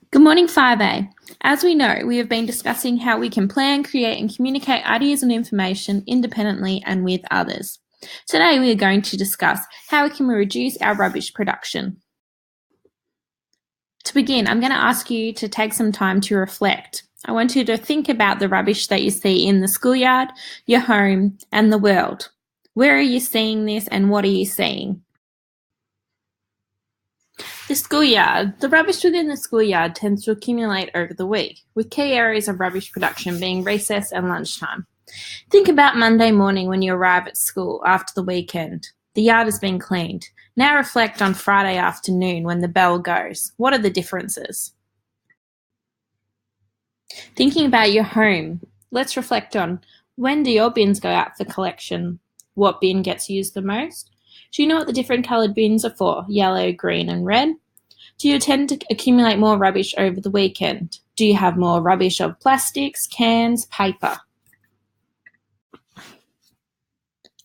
Good morning, 5A. As we know, we have been discussing how we can plan, create and communicate ideas and information independently and with others. Today we are going to discuss how we can reduce our rubbish production. To begin, I'm going to ask you to take some time to reflect. I want you to think about the rubbish that you see in the schoolyard, your home and the world. Where are you seeing this and what are you seeing? The schoolyard. The rubbish within the schoolyard tends to accumulate over the week, with key areas of rubbish production being recess and lunchtime. Think about Monday morning when you arrive at school after the weekend. The yard has been cleaned. Now reflect on Friday afternoon when the bell goes. What are the differences? Thinking about your home, let's reflect on when do your bins go out for collection? What bin gets used the most? Do you know what the different coloured bins are for? Yellow, green and red? Do you tend to accumulate more rubbish over the weekend? Do you have more rubbish of plastics, cans, paper?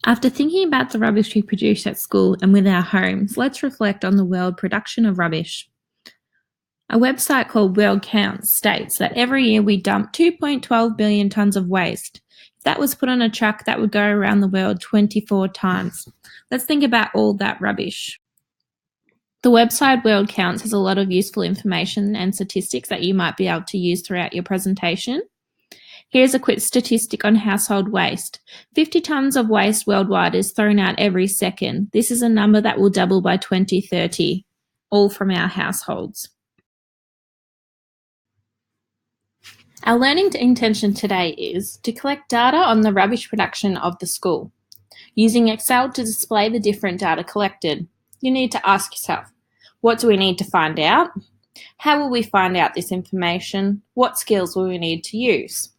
After thinking about the rubbish we produce at school and with our homes, let's reflect on the world production of rubbish. A website called World Counts states that every year we dump 2.12 billion tonnes of waste. If that was put on a truck, that would go around the world 24 times. Let's think about all that rubbish. The website World Counts has a lot of useful information and statistics that you might be able to use throughout your presentation. Here's a quick statistic on household waste. 50 tonnes of waste worldwide is thrown out every second. This is a number that will double by 2030, all from our households. Our learning intention today is to collect data on the rubbish production of the school. Using Excel to display the different data collected, you need to ask yourself, what do we need to find out? How will we find out this information? What skills will we need to use?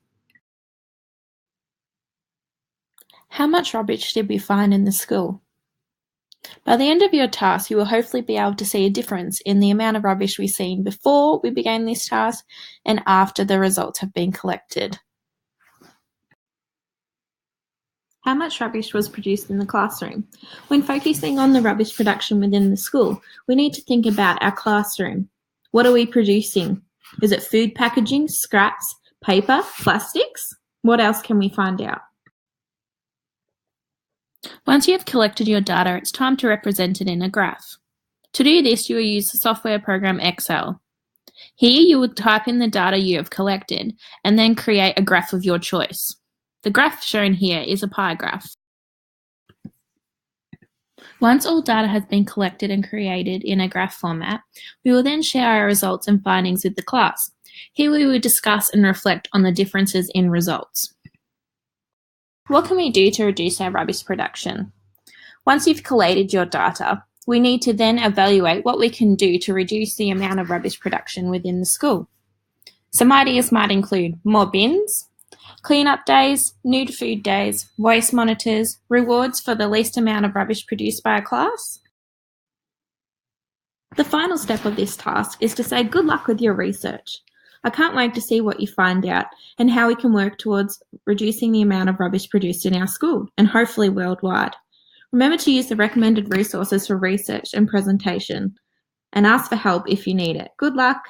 How much rubbish did we find in the school? By the end of your task, you will hopefully be able to see a difference in the amount of rubbish we've seen before we began this task and after the results have been collected. How much rubbish was produced in the classroom? When focusing on the rubbish production within the school, we need to think about our classroom. What are we producing? Is it food packaging, scraps, paper, plastics? What else can we find out? Once you have collected your data, it's time to represent it in a graph. To do this, you will use the software program Excel. Here you will type in the data you have collected and then create a graph of your choice. The graph shown here is a pie graph. Once all data has been collected and created in a graph format, we will then share our results and findings with the class. Here we will discuss and reflect on the differences in results. What can we do to reduce our rubbish production? Once you've collated your data, we need to then evaluate what we can do to reduce the amount of rubbish production within the school. Some ideas might include more bins, clean-up days, new food days, waste monitors, rewards for the least amount of rubbish produced by a class. The final step of this task is to say good luck with your research. I can't wait to see what you find out and how we can work towards reducing the amount of rubbish produced in our school and hopefully worldwide. Remember to use the recommended resources for research and presentation and ask for help if you need it. Good luck.